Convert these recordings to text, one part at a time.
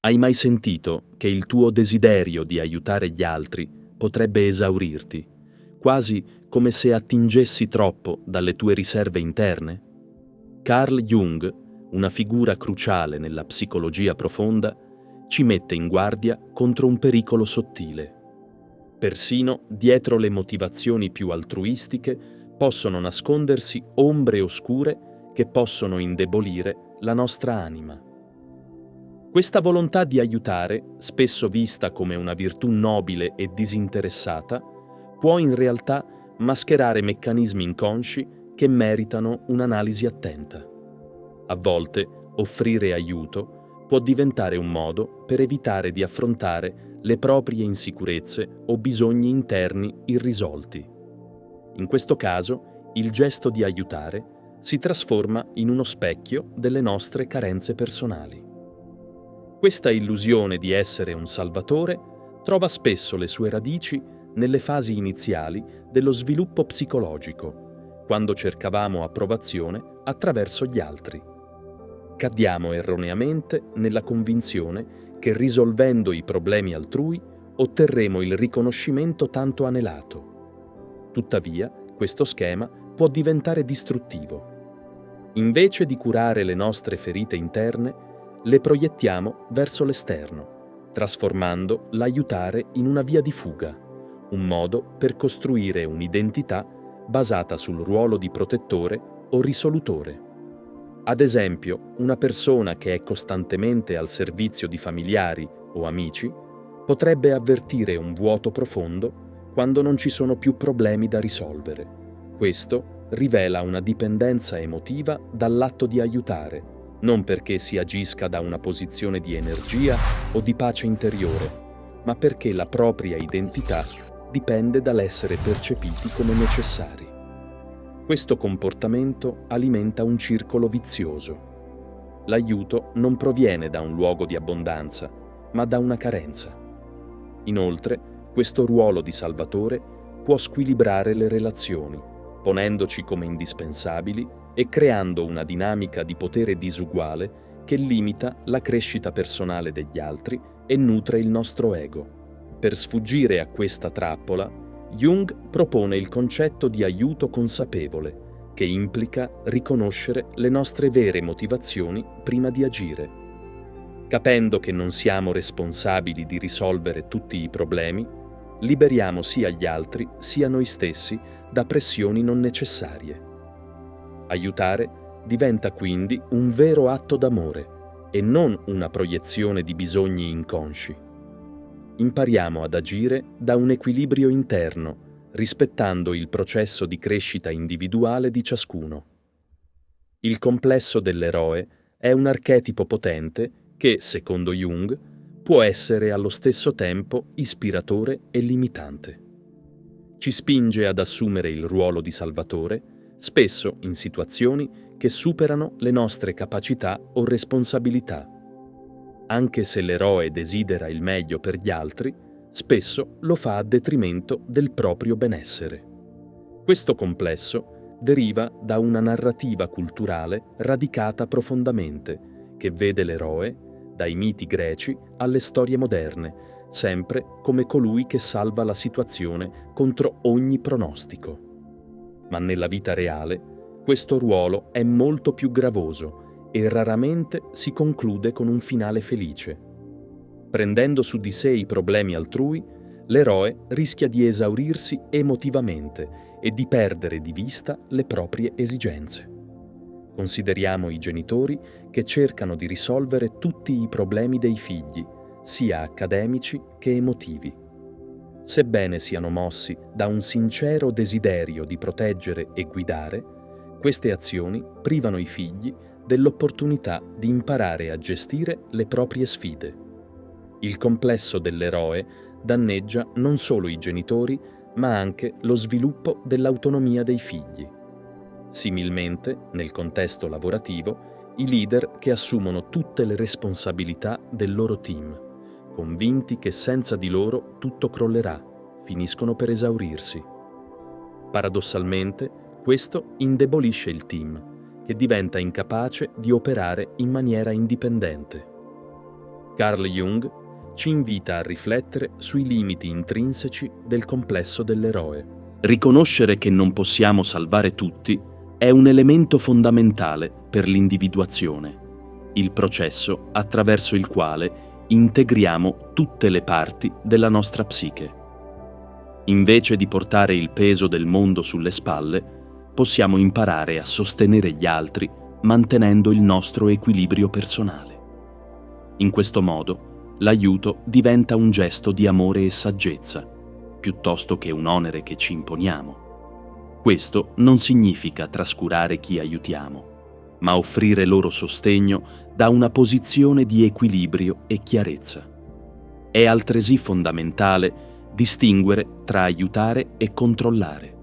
Hai mai sentito che il tuo desiderio di aiutare gli altri potrebbe esaurirti, quasi come se attingessi troppo dalle tue riserve interne? Carl Jung, una figura cruciale nella psicologia profonda, ci mette in guardia contro un pericolo sottile. Persino dietro le motivazioni più altruistiche possono nascondersi ombre oscure che possono indebolire la nostra anima. Questa volontà di aiutare, spesso vista come una virtù nobile e disinteressata, può in realtà mascherare meccanismi inconsci che meritano un'analisi attenta. A volte, offrire aiuto può diventare un modo per evitare di affrontare le proprie insicurezze o bisogni interni irrisolti. In questo caso, il gesto di aiutare si trasforma in uno specchio delle nostre carenze personali. Questa illusione di essere un salvatore trova spesso le sue radici nelle fasi iniziali dello sviluppo psicologico, quando cercavamo approvazione attraverso gli altri. Cadiamo erroneamente nella convinzione che risolvendo i problemi altrui otterremo il riconoscimento tanto anelato. Tuttavia, questo schema può diventare distruttivo. Invece di curare le nostre ferite interne, le proiettiamo verso l'esterno, trasformando l'aiutare in una via di fuga, un modo per costruire un'identità basata sul ruolo di protettore o risolutore. Ad esempio, una persona che è costantemente al servizio di familiari o amici potrebbe avvertire un vuoto profondo quando non ci sono più problemi da risolvere. Questo rivela una dipendenza emotiva dall'atto di aiutare, non perché si agisca da una posizione di energia o di pace interiore, ma perché la propria identità dipende dall'essere percepiti come necessari. Questo comportamento alimenta un circolo vizioso. L'aiuto non proviene da un luogo di abbondanza, ma da una carenza. Inoltre, questo ruolo di salvatore può squilibrare le relazioni, ponendoci come indispensabili e creando una dinamica di potere disuguale che limita la crescita personale degli altri e nutre il nostro ego. Per sfuggire a questa trappola, Jung propone il concetto di aiuto consapevole, che implica riconoscere le nostre vere motivazioni prima di agire. Capendo che non siamo responsabili di risolvere tutti i problemi, liberiamo sia gli altri sia noi stessi da pressioni non necessarie. Aiutare diventa quindi un vero atto d'amore e non una proiezione di bisogni inconsci. Impariamo ad agire da un equilibrio interno, rispettando il processo di crescita individuale di ciascuno. Il complesso dell'eroe è un archetipo potente che, secondo Jung, può essere allo stesso tempo ispiratore e limitante. Ci spinge ad assumere il ruolo di salvatore, spesso in situazioni che superano le nostre capacità o responsabilità. Anche se l'eroe desidera il meglio per gli altri, spesso lo fa a detrimento del proprio benessere. Questo complesso deriva da una narrativa culturale radicata profondamente, che vede l'eroe, dai miti greci alle storie moderne, sempre come colui che salva la situazione contro ogni pronostico. Ma nella vita reale, questo ruolo è molto più gravoso e raramente si conclude con un finale felice. Prendendo su di sé i problemi altrui, l'eroe rischia di esaurirsi emotivamente e di perdere di vista le proprie esigenze. Consideriamo i genitori che cercano di risolvere tutti i problemi dei figli, sia accademici che emotivi. Sebbene siano mossi da un sincero desiderio di proteggere e guidare, queste azioni privano i figli dell'opportunità di imparare a gestire le proprie sfide. Il complesso dell'eroe danneggia non solo i genitori, ma anche lo sviluppo dell'autonomia dei figli. Similmente, nel contesto lavorativo, i leader che assumono tutte le responsabilità del loro team, convinti che senza di loro tutto crollerà, finiscono per esaurirsi. Paradossalmente, questo indebolisce il team, che diventa incapace di operare in maniera indipendente. Carl Jung ci invita a riflettere sui limiti intrinseci del complesso dell'eroe. Riconoscere che non possiamo salvare tutti è un elemento fondamentale per l'individuazione, il processo attraverso il quale integriamo tutte le parti della nostra psiche. Invece di portare il peso del mondo sulle spalle, possiamo imparare a sostenere gli altri mantenendo il nostro equilibrio personale. In questo modo, l'aiuto diventa un gesto di amore e saggezza, piuttosto che un onere che ci imponiamo. Questo non significa trascurare chi aiutiamo, ma offrire loro sostegno da una posizione di equilibrio e chiarezza. È altresì fondamentale distinguere tra aiutare e controllare.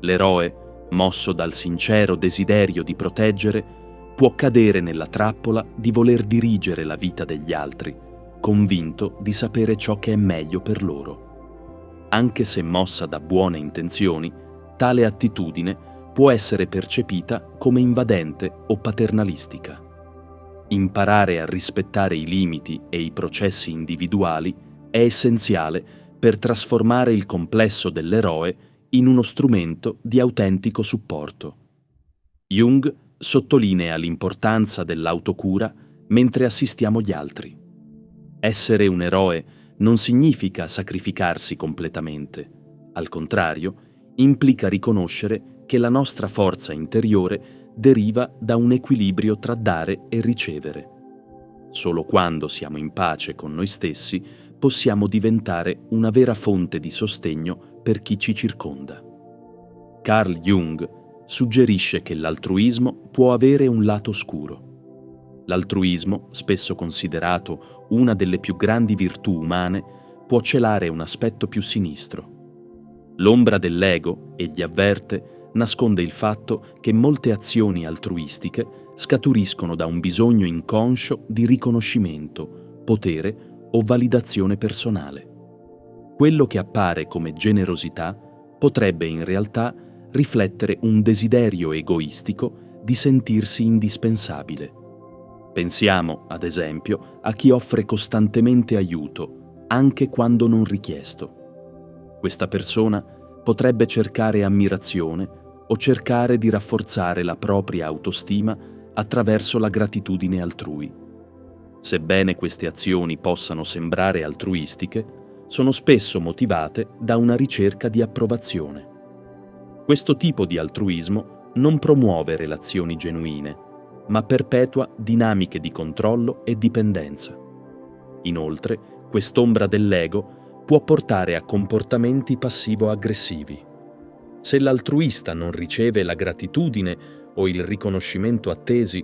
L'eroe, mosso dal sincero desiderio di proteggere, può cadere nella trappola di voler dirigere la vita degli altri, convinto di sapere ciò che è meglio per loro. Anche se mossa da buone intenzioni, tale attitudine può essere percepita come invadente o paternalistica. Imparare a rispettare i limiti e i processi individuali è essenziale per trasformare il complesso dell'eroe in uno strumento di autentico supporto. Jung sottolinea l'importanza dell'autocura mentre assistiamo gli altri. Essere un eroe non significa sacrificarsi completamente. Al contrario, implica riconoscere che la nostra forza interiore deriva da un equilibrio tra dare e ricevere. Solo quando siamo in pace con noi stessi possiamo diventare una vera fonte di sostegno per chi ci circonda. Carl Jung suggerisce che l'altruismo può avere un lato oscuro. L'altruismo, spesso considerato una delle più grandi virtù umane, può celare un aspetto più sinistro. L'ombra dell'ego, egli avverte, nasconde il fatto che molte azioni altruistiche scaturiscono da un bisogno inconscio di riconoscimento, potere o validazione personale. Quello che appare come generosità potrebbe in realtà riflettere un desiderio egoistico di sentirsi indispensabile. Pensiamo, ad esempio, a chi offre costantemente aiuto, anche quando non richiesto. Questa persona potrebbe cercare ammirazione o cercare di rafforzare la propria autostima attraverso la gratitudine altrui. Sebbene queste azioni possano sembrare altruistiche, sono spesso motivate da una ricerca di approvazione. Questo tipo di altruismo non promuove relazioni genuine, ma perpetua dinamiche di controllo e dipendenza. Inoltre, quest'ombra dell'ego può portare a comportamenti passivo-aggressivi. Se l'altruista non riceve la gratitudine o il riconoscimento attesi,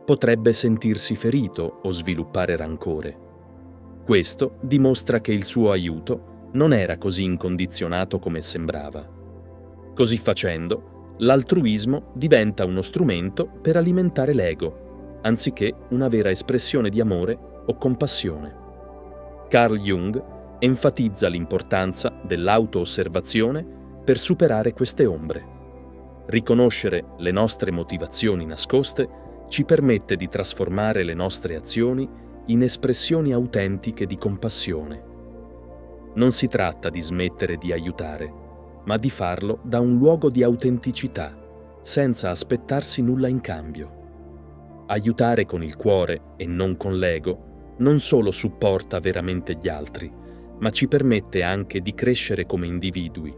potrebbe sentirsi ferito o sviluppare rancore. Questo dimostra che il suo aiuto non era così incondizionato come sembrava. Così facendo, l'altruismo diventa uno strumento per alimentare l'ego, anziché una vera espressione di amore o compassione. Carl Jung enfatizza l'importanza dell'auto-osservazione per superare queste ombre. Riconoscere le nostre motivazioni nascoste ci permette di trasformare le nostre azioni in espressioni autentiche di compassione. Non si tratta di smettere di aiutare, ma di farlo da un luogo di autenticità, senza aspettarsi nulla in cambio. Aiutare con il cuore e non con l'ego non solo supporta veramente gli altri, ma ci permette anche di crescere come individui.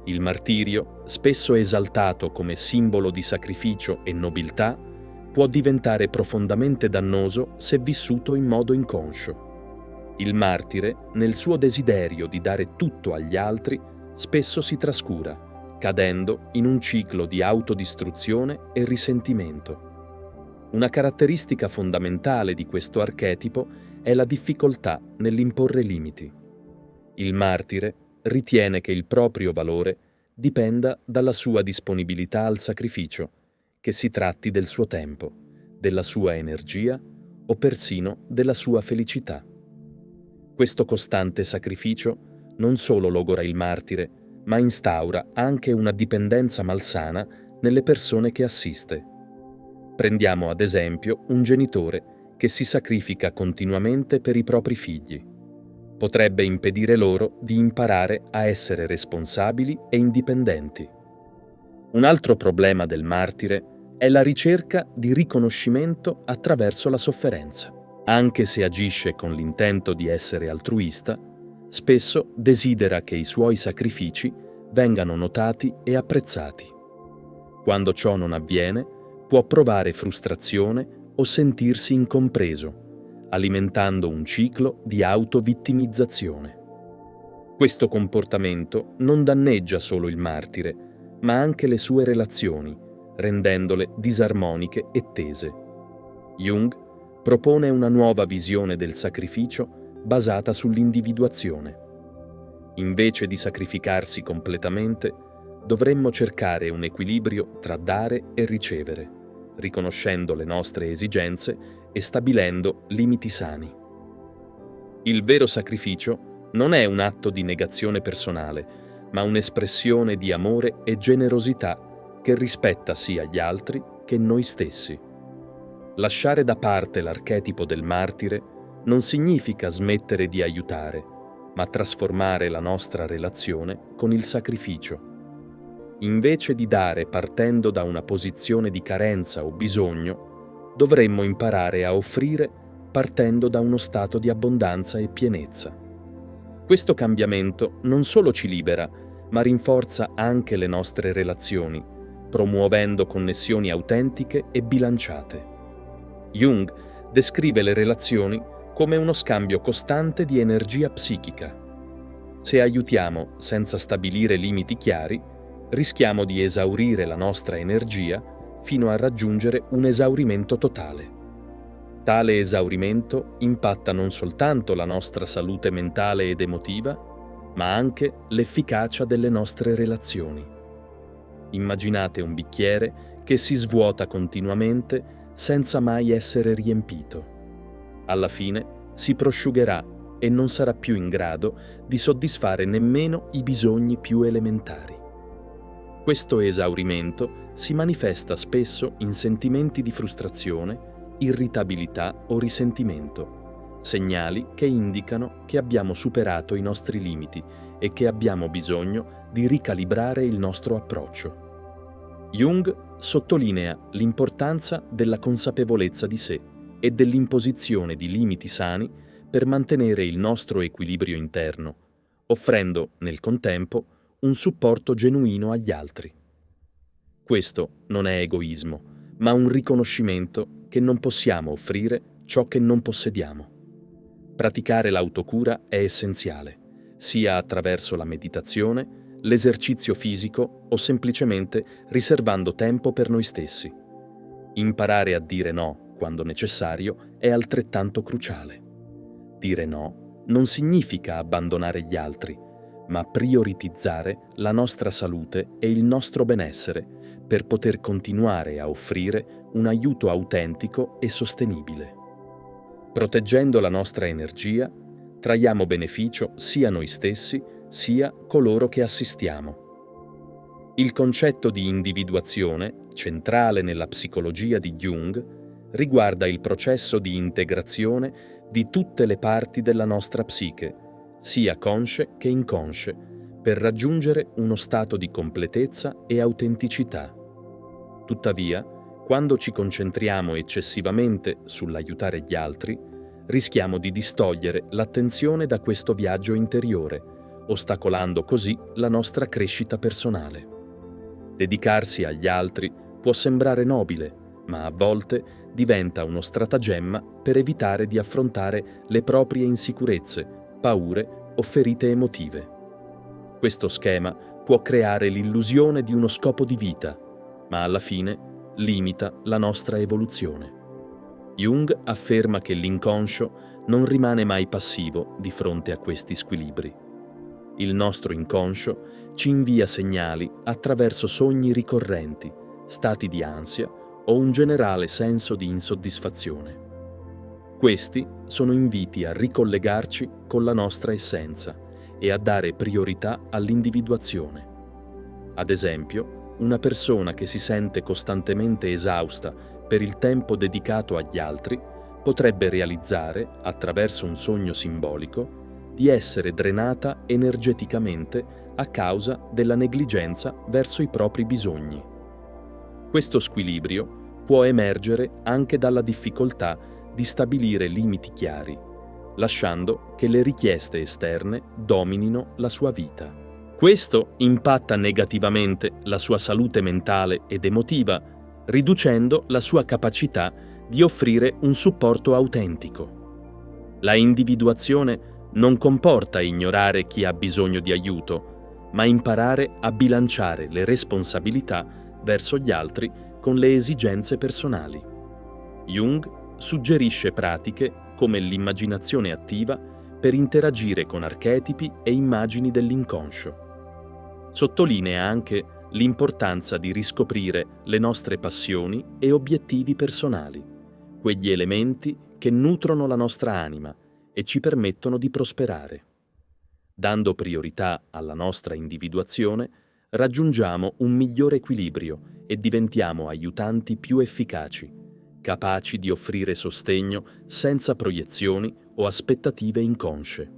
Il martirio, spesso esaltato come simbolo di sacrificio e nobiltà, può diventare profondamente dannoso se vissuto in modo inconscio. Il martire, nel suo desiderio di dare tutto agli altri, spesso si trascura, cadendo in un ciclo di autodistruzione e risentimento. Una caratteristica fondamentale di questo archetipo è la difficoltà nell'imporre limiti. Il martire ritiene che il proprio valore dipenda dalla sua disponibilità al sacrificio, che si tratti del suo tempo, della sua energia o persino della sua felicità. Questo costante sacrificio non solo logora il martire, ma instaura anche una dipendenza malsana nelle persone che assiste. Prendiamo ad esempio un genitore che si sacrifica continuamente per i propri figli. Potrebbe impedire loro di imparare a essere responsabili e indipendenti. Un altro problema del martire è la ricerca di riconoscimento attraverso la sofferenza. Anche se agisce con l'intento di essere altruista, spesso desidera che i suoi sacrifici vengano notati e apprezzati. Quando ciò non avviene, può provare frustrazione o sentirsi incompreso, alimentando un ciclo di autovittimizzazione. Questo comportamento non danneggia solo il martire, ma anche le sue relazioni, rendendole disarmoniche e tese. Jung propone una nuova visione del sacrificio basata sull'individuazione. Invece di sacrificarsi completamente, dovremmo cercare un equilibrio tra dare e ricevere, riconoscendo le nostre esigenze e stabilendo limiti sani. Il vero sacrificio non è un atto di negazione personale, ma un'espressione di amore e generosità che rispetta sia gli altri che noi stessi. Lasciare da parte l'archetipo del martire non significa smettere di aiutare, ma trasformare la nostra relazione con il sacrificio. Invece di dare partendo da una posizione di carenza o bisogno, dovremmo imparare a offrire partendo da uno stato di abbondanza e pienezza. Questo cambiamento non solo ci libera, ma rinforza anche le nostre relazioni, promuovendo connessioni autentiche e bilanciate. Jung descrive le relazioni come uno scambio costante di energia psichica. Se aiutiamo senza stabilire limiti chiari, rischiamo di esaurire la nostra energia fino a raggiungere un esaurimento totale. Tale esaurimento impatta non soltanto la nostra salute mentale ed emotiva, ma anche l'efficacia delle nostre relazioni. Immaginate un bicchiere che si svuota continuamente senza mai essere riempito. Alla fine si prosciugherà e non sarà più in grado di soddisfare nemmeno i bisogni più elementari. Questo esaurimento si manifesta spesso in sentimenti di frustrazione, irritabilità o risentimento, segnali che indicano che abbiamo superato i nostri limiti e che abbiamo bisogno di ricalibrare il nostro approccio. Jung sottolinea l'importanza della consapevolezza di sé e dell'imposizione di limiti sani per mantenere il nostro equilibrio interno, offrendo, nel contempo, un supporto genuino agli altri. Questo non è egoismo, ma un riconoscimento che non possiamo offrire ciò che non possediamo. Praticare l'autocura è essenziale, sia attraverso la meditazione, l'esercizio fisico o semplicemente riservando tempo per noi stessi. Imparare a dire no quando necessario è altrettanto cruciale. Dire no non significa abbandonare gli altri, ma prioritizzare la nostra salute e il nostro benessere per poter continuare a offrire un aiuto autentico e sostenibile. Proteggendo la nostra energia, traiamo beneficio sia noi stessi sia coloro che assistiamo. Il concetto di individuazione, centrale nella psicologia di Jung, riguarda il processo di integrazione di tutte le parti della nostra psiche, sia consce che inconsce, per raggiungere uno stato di completezza e autenticità. Tuttavia, quando ci concentriamo eccessivamente sull'aiutare gli altri, rischiamo di distogliere l'attenzione da questo viaggio interiore, ostacolando così la nostra crescita personale. Dedicarsi agli altri può sembrare nobile, ma a volte diventa uno stratagemma per evitare di affrontare le proprie insicurezze, paure o ferite emotive. Questo schema può creare l'illusione di uno scopo di vita, ma alla fine limita la nostra evoluzione. Jung afferma che l'inconscio non rimane mai passivo di fronte a questi squilibri. Il nostro inconscio ci invia segnali attraverso sogni ricorrenti, stati di ansia o un generale senso di insoddisfazione. Questi sono inviti a ricollegarci con la nostra essenza e a dare priorità all'individuazione. Ad esempio, una persona che si sente costantemente esausta per il tempo dedicato agli altri potrebbe realizzare, attraverso un sogno simbolico, di essere drenata energeticamente a causa della negligenza verso i propri bisogni. Questo squilibrio può emergere anche dalla difficoltà di stabilire limiti chiari, lasciando che le richieste esterne dominino la sua vita. Questo impatta negativamente la sua salute mentale ed emotiva, riducendo la sua capacità di offrire un supporto autentico. La individuazione non comporta ignorare chi ha bisogno di aiuto, ma imparare a bilanciare le responsabilità verso gli altri con le esigenze personali. Jung suggerisce pratiche come l'immaginazione attiva per interagire con archetipi e immagini dell'inconscio. Sottolinea anche l'importanza di riscoprire le nostre passioni e obiettivi personali, quegli elementi che nutrono la nostra anima e ci permettono di prosperare. Dando priorità alla nostra individuazione, raggiungiamo un migliore equilibrio e diventiamo aiutanti più efficaci, capaci di offrire sostegno senza proiezioni o aspettative inconsce.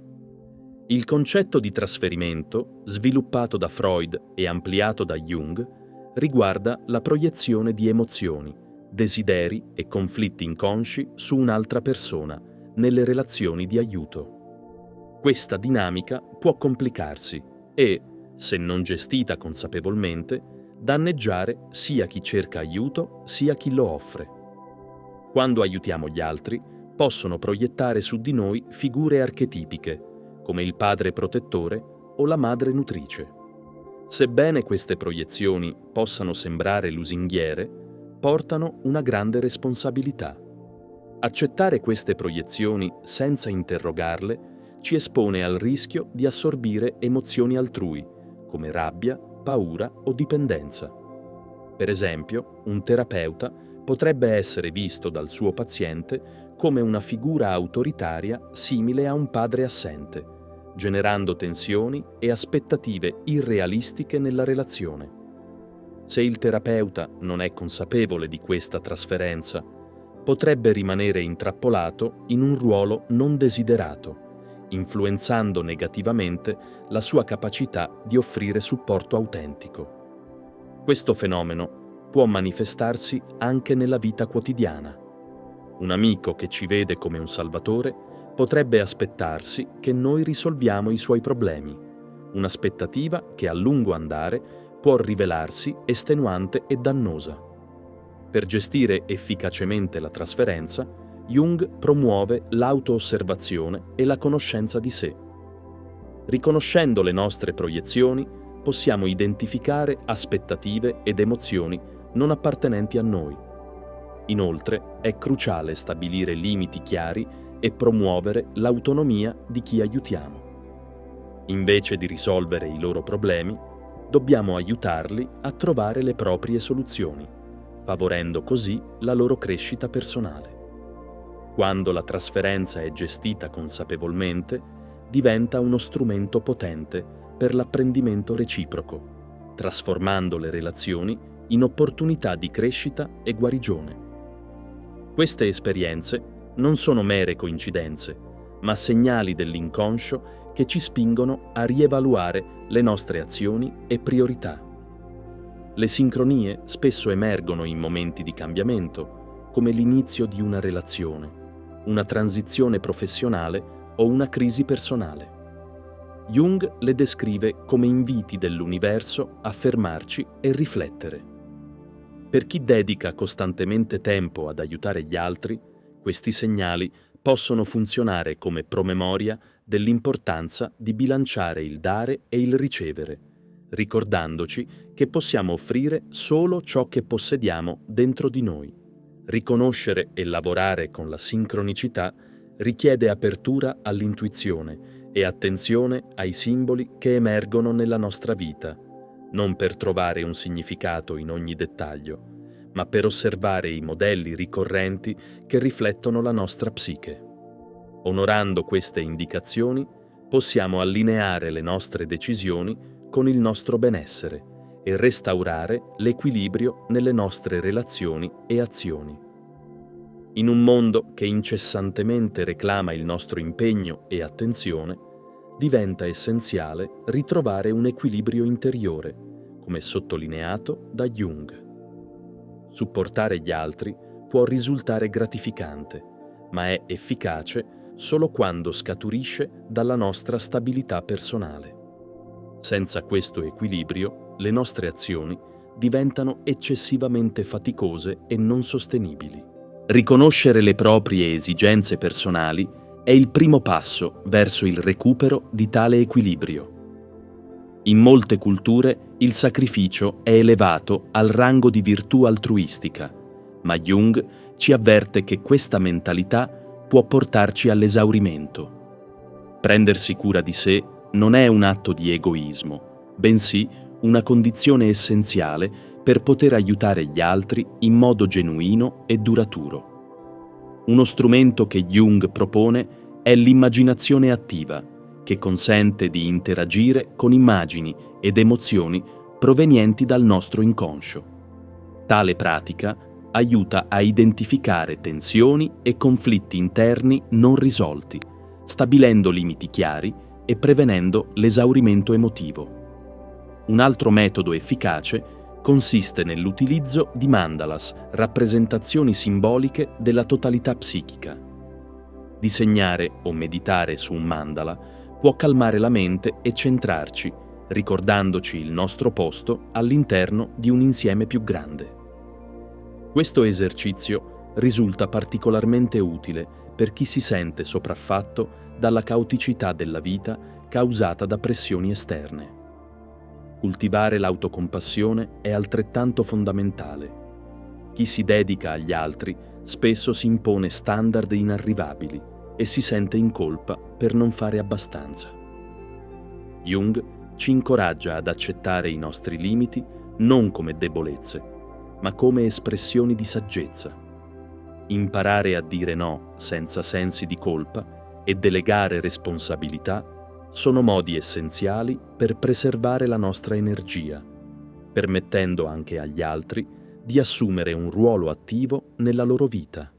Il concetto di trasferimento, sviluppato da Freud e ampliato da Jung, riguarda la proiezione di emozioni, desideri e conflitti inconsci su un'altra persona nelle relazioni di aiuto. Questa dinamica può complicarsi e, se non gestita consapevolmente, danneggiare sia chi cerca aiuto sia chi lo offre. Quando aiutiamo gli altri, possono proiettare su di noi figure archetipiche, come il padre protettore o la madre nutrice. Sebbene queste proiezioni possano sembrare lusinghiere, portano una grande responsabilità. Accettare queste proiezioni senza interrogarle ci espone al rischio di assorbire emozioni altrui, come rabbia, paura o dipendenza. Per esempio, un terapeuta potrebbe essere visto dal suo paziente come una figura autoritaria simile a un padre assente, generando tensioni e aspettative irrealistiche nella relazione. Se il terapeuta non è consapevole di questa trasferenza, potrebbe rimanere intrappolato in un ruolo non desiderato, influenzando negativamente la sua capacità di offrire supporto autentico. Questo fenomeno può manifestarsi anche nella vita quotidiana. Un amico che ci vede come un salvatore potrebbe aspettarsi che noi risolviamo i suoi problemi, un'aspettativa che a lungo andare può rivelarsi estenuante e dannosa. Per gestire efficacemente la trasferenza, Jung promuove l'auto-osservazione e la conoscenza di sé. Riconoscendo le nostre proiezioni, possiamo identificare aspettative ed emozioni non appartenenti a noi. Inoltre, è cruciale stabilire limiti chiari e promuovere l'autonomia di chi aiutiamo. Invece di risolvere i loro problemi, dobbiamo aiutarli a trovare le proprie soluzioni, favorendo così la loro crescita personale. Quando la trasferenza è gestita consapevolmente, diventa uno strumento potente per l'apprendimento reciproco, trasformando le relazioni in opportunità di crescita e guarigione. Queste esperienze non sono mere coincidenze, ma segnali dell'inconscio che ci spingono a rievaluare le nostre azioni e priorità. Le sincronie spesso emergono in momenti di cambiamento, come l'inizio di una relazione, una transizione professionale o una crisi personale. Jung le descrive come inviti dell'universo a fermarci e riflettere. Per chi dedica costantemente tempo ad aiutare gli altri, questi segnali possono funzionare come promemoria dell'importanza di bilanciare il dare e il ricevere, ricordandoci che possiamo offrire solo ciò che possediamo dentro di noi. Riconoscere e lavorare con la sincronicità richiede apertura all'intuizione e attenzione ai simboli che emergono nella nostra vita, non per trovare un significato in ogni dettaglio, ma per osservare i modelli ricorrenti che riflettono la nostra psiche. Onorando queste indicazioni, possiamo allineare le nostre decisioni con il nostro benessere e restaurare l'equilibrio nelle nostre relazioni e azioni. In un mondo che incessantemente reclama il nostro impegno e attenzione, diventa essenziale ritrovare un equilibrio interiore, come sottolineato da Jung. Supportare gli altri può risultare gratificante, ma è efficace solo quando scaturisce dalla nostra stabilità personale. Senza questo equilibrio, le nostre azioni diventano eccessivamente faticose e non sostenibili. Riconoscere le proprie esigenze personali è il primo passo verso il recupero di tale equilibrio. In molte culture il sacrificio è elevato al rango di virtù altruistica, ma Jung ci avverte che questa mentalità può portarci all'esaurimento. Prendersi cura di sé non è un atto di egoismo, bensì una condizione essenziale per poter aiutare gli altri in modo genuino e duraturo. Uno strumento che Jung propone è l'immaginazione attiva, che consente di interagire con immagini ed emozioni provenienti dal nostro inconscio. Tale pratica aiuta a identificare tensioni e conflitti interni non risolti, stabilendo limiti chiari e prevenendo l'esaurimento emotivo. Un altro metodo efficace consiste nell'utilizzo di mandalas, rappresentazioni simboliche della totalità psichica. Disegnare o meditare su un mandala può calmare la mente e centrarci, ricordandoci il nostro posto all'interno di un insieme più grande. Questo esercizio risulta particolarmente utile per chi si sente sopraffatto dalla caoticità della vita causata da pressioni esterne. Coltivare l'autocompassione è altrettanto fondamentale. Chi si dedica agli altri spesso si impone standard inarrivabili e si sente in colpa per non fare abbastanza. Jung ci incoraggia ad accettare i nostri limiti non come debolezze, ma come espressioni di saggezza. Imparare a dire no senza sensi di colpa e delegare responsabilità sono modi essenziali per preservare la nostra energia, permettendo anche agli altri di assumere un ruolo attivo nella loro vita.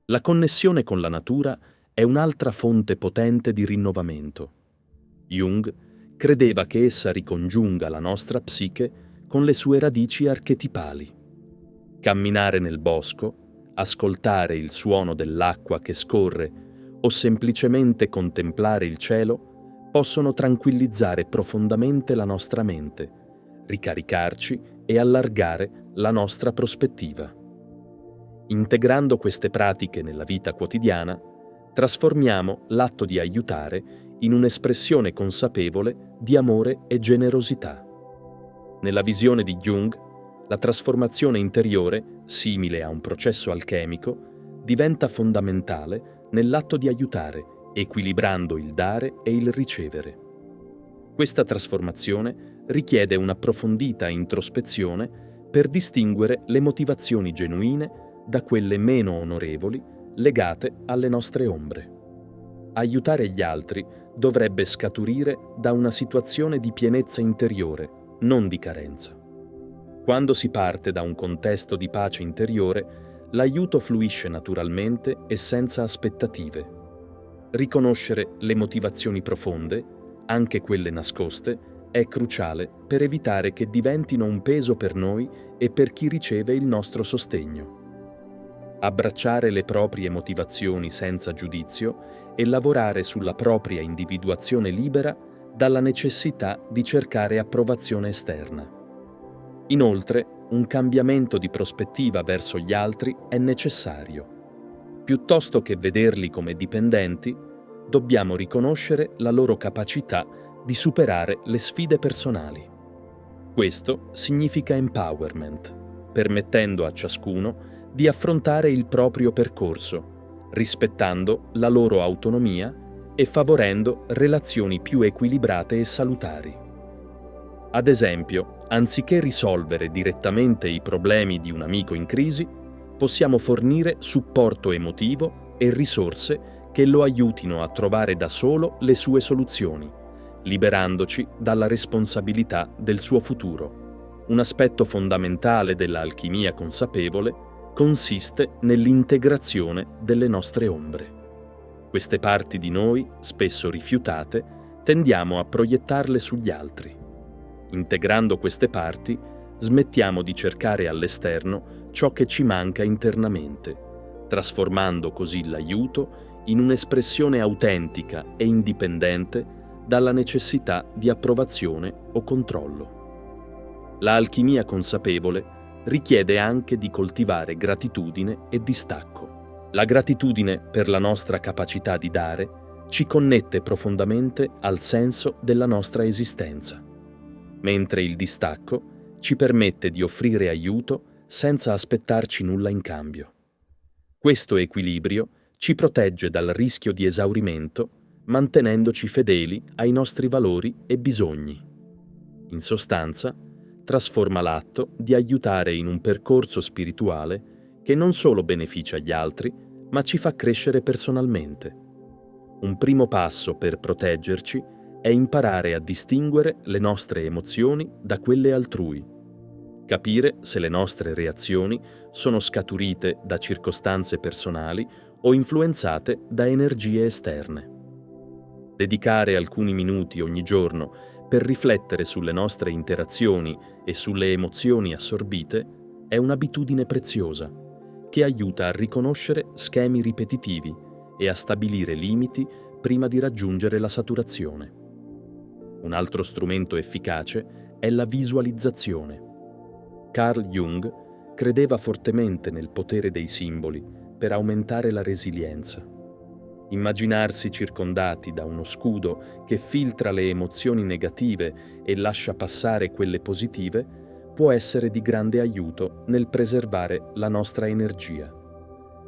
La connessione con la natura è un'altra fonte potente di rinnovamento. Jung credeva che essa ricongiunga la nostra psiche con le sue radici archetipali. Camminare nel bosco, ascoltare il suono dell'acqua che scorre o semplicemente contemplare il cielo possono tranquillizzare profondamente la nostra mente, ricaricarci e allargare la nostra prospettiva. Integrando queste pratiche nella vita quotidiana, trasformiamo l'atto di aiutare in un'espressione consapevole di amore e generosità. Nella visione di Jung, la trasformazione interiore, simile a un processo alchemico, diventa fondamentale nell'atto di aiutare, equilibrando il dare e il ricevere. Questa trasformazione richiede un'approfondita introspezione per distinguere le motivazioni genuine da quelle meno onorevoli legate alle nostre ombre. Aiutare gli altri dovrebbe scaturire da una situazione di pienezza interiore, non di carenza. Quando si parte da un contesto di pace interiore, l'aiuto fluisce naturalmente e senza aspettative. Riconoscere le motivazioni profonde, anche quelle nascoste, è cruciale per evitare che diventino un peso per noi e per chi riceve il nostro sostegno. Abbracciare le proprie motivazioni senza giudizio e lavorare sulla propria individuazione libera dalla necessità di cercare approvazione esterna. Inoltre, un cambiamento di prospettiva verso gli altri è necessario. Piuttosto che vederli come dipendenti, dobbiamo riconoscere la loro capacità di superare le sfide personali. Questo significa empowerment, permettendo a ciascuno di affrontare il proprio percorso, rispettando la loro autonomia e favorendo relazioni più equilibrate e salutari. Ad esempio, anziché risolvere direttamente i problemi di un amico in crisi, possiamo fornire supporto emotivo e risorse che lo aiutino a trovare da solo le sue soluzioni, liberandoci dalla responsabilità del suo futuro. Un aspetto fondamentale dell'alchimia consapevole consiste nell'integrazione delle nostre ombre. Queste parti di noi, spesso rifiutate, tendiamo a proiettarle sugli altri. Integrando queste parti, smettiamo di cercare all'esterno ciò che ci manca internamente, trasformando così l'aiuto in un'espressione autentica e indipendente dalla necessità di approvazione o controllo. La alchimia consapevole richiede anche di coltivare gratitudine e distacco. La gratitudine per la nostra capacità di dare ci connette profondamente al senso della nostra esistenza, mentre il distacco ci permette di offrire aiuto senza aspettarci nulla in cambio. Questo equilibrio ci protegge dal rischio di esaurimento, mantenendoci fedeli ai nostri valori e bisogni. In sostanza, trasforma l'atto di aiutare in un percorso spirituale che non solo beneficia gli altri, ma ci fa crescere personalmente. Un primo passo per proteggerci è imparare a distinguere le nostre emozioni da quelle altrui. Capire se le nostre reazioni sono scaturite da circostanze personali o influenzate da energie esterne. Dedicare alcuni minuti ogni giorno per riflettere sulle nostre interazioni e sulle emozioni assorbite è un'abitudine preziosa che aiuta a riconoscere schemi ripetitivi e a stabilire limiti prima di raggiungere la saturazione. Un altro strumento efficace è la visualizzazione. Carl Jung credeva fortemente nel potere dei simboli per aumentare la resilienza. Immaginarsi circondati da uno scudo che filtra le emozioni negative e lascia passare quelle positive può essere di grande aiuto nel preservare la nostra energia.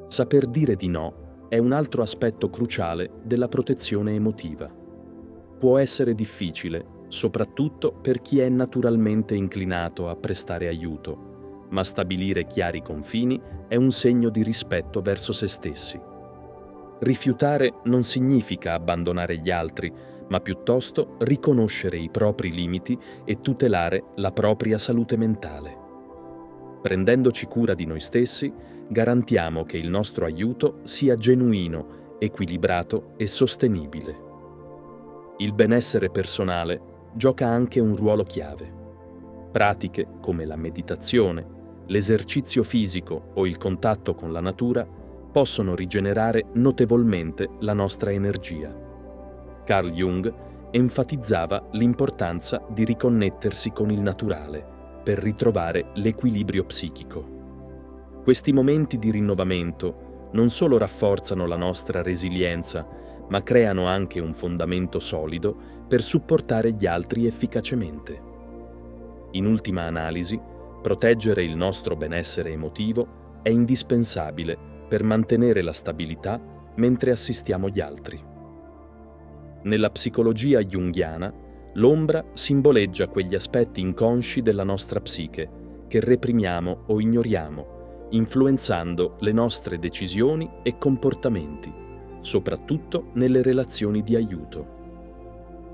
Saper dire di no è un altro aspetto cruciale della protezione emotiva. Può essere difficile, soprattutto per chi è naturalmente inclinato a prestare aiuto, ma stabilire chiari confini è un segno di rispetto verso se stessi. Rifiutare non significa abbandonare gli altri, ma piuttosto riconoscere i propri limiti e tutelare la propria salute mentale. Prendendoci cura di noi stessi, garantiamo che il nostro aiuto sia genuino, equilibrato e sostenibile. Il benessere personale gioca anche un ruolo chiave. Pratiche come la meditazione, l'esercizio fisico o il contatto con la natura possono rigenerare notevolmente la nostra energia. Carl Jung enfatizzava l'importanza di riconnettersi con il naturale per ritrovare l'equilibrio psichico. Questi momenti di rinnovamento non solo rafforzano la nostra resilienza, ma creano anche un fondamento solido per supportare gli altri efficacemente. In ultima analisi, proteggere il nostro benessere emotivo è indispensabile per mantenere la stabilità mentre assistiamo gli altri. Nella psicologia junghiana, l'ombra simboleggia quegli aspetti inconsci della nostra psiche che reprimiamo o ignoriamo, influenzando le nostre decisioni e comportamenti, soprattutto nelle relazioni di aiuto.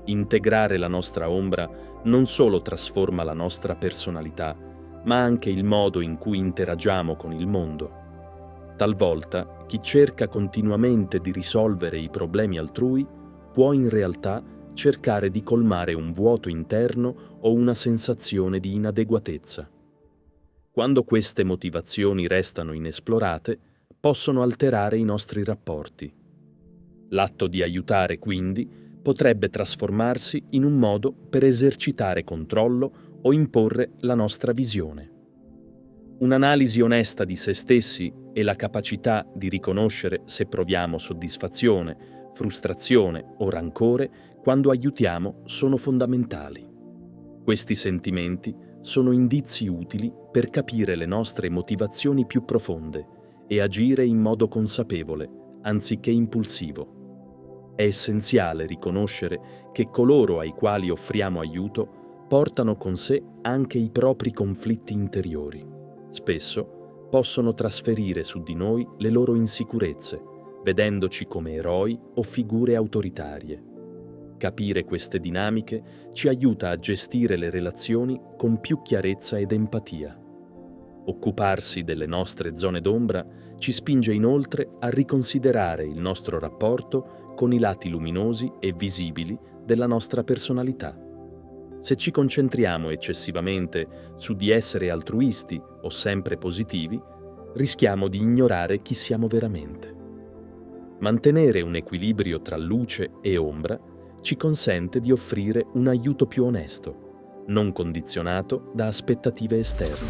Integrare la nostra ombra non solo trasforma la nostra personalità, ma anche il modo in cui interagiamo con il mondo. Talvolta chi cerca continuamente di risolvere i problemi altrui può in realtà cercare di colmare un vuoto interno o una sensazione di inadeguatezza. Quando queste motivazioni restano inesplorate, possono alterare i nostri rapporti. L'atto di aiutare, quindi, potrebbe trasformarsi in un modo per esercitare controllo o imporre la nostra visione. Un'analisi onesta di se stessi e la capacità di riconoscere se proviamo soddisfazione, frustrazione o rancore quando aiutiamo sono fondamentali. Questi sentimenti sono indizi utili per capire le nostre motivazioni più profonde e agire in modo consapevole, anziché impulsivo. È essenziale riconoscere che coloro ai quali offriamo aiuto portano con sé anche i propri conflitti interiori. Spesso possono trasferire su di noi le loro insicurezze, vedendoci come eroi o figure autoritarie. Capire queste dinamiche ci aiuta a gestire le relazioni con più chiarezza ed empatia. Occuparsi delle nostre zone d'ombra ci spinge inoltre a riconsiderare il nostro rapporto con i lati luminosi e visibili della nostra personalità. Se ci concentriamo eccessivamente su di essere altruisti o sempre positivi, rischiamo di ignorare chi siamo veramente. Mantenere un equilibrio tra luce e ombra ci consente di offrire un aiuto più onesto, non condizionato da aspettative esterne.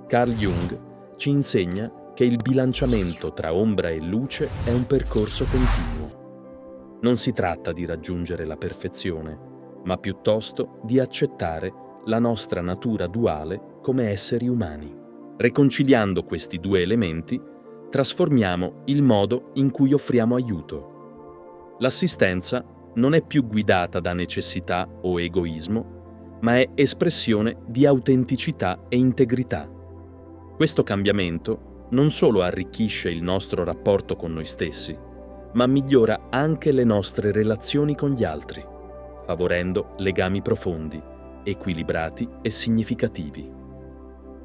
Carl Jung ci insegna che il bilanciamento tra ombra e luce è un percorso continuo. Non si tratta di raggiungere la perfezione, ma piuttosto di accettare la nostra natura duale come esseri umani. Riconciliando questi due elementi, trasformiamo il modo in cui offriamo aiuto. L'assistenza non è più guidata da necessità o egoismo, ma è espressione di autenticità e integrità. Questo cambiamento non solo arricchisce il nostro rapporto con noi stessi, ma migliora anche le nostre relazioni con gli altri, favorendo legami profondi, equilibrati e significativi.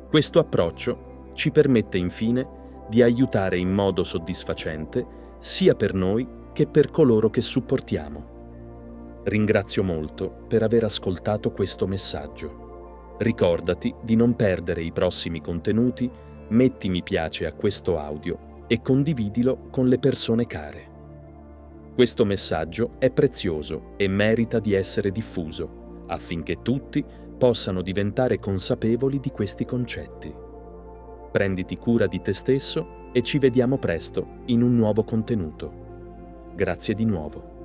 Questo approccio ci permette infine di aiutare in modo soddisfacente sia per noi che per coloro che supportiamo. Ringrazio molto per aver ascoltato questo messaggio. Ricordati di non perdere i prossimi contenuti, metti mi piace a questo audio e condividilo con le persone care. Questo messaggio è prezioso e merita di essere diffuso, affinché tutti possano diventare consapevoli di questi concetti. Prenditi cura di te stesso e ci vediamo presto in un nuovo contenuto. Grazie di nuovo.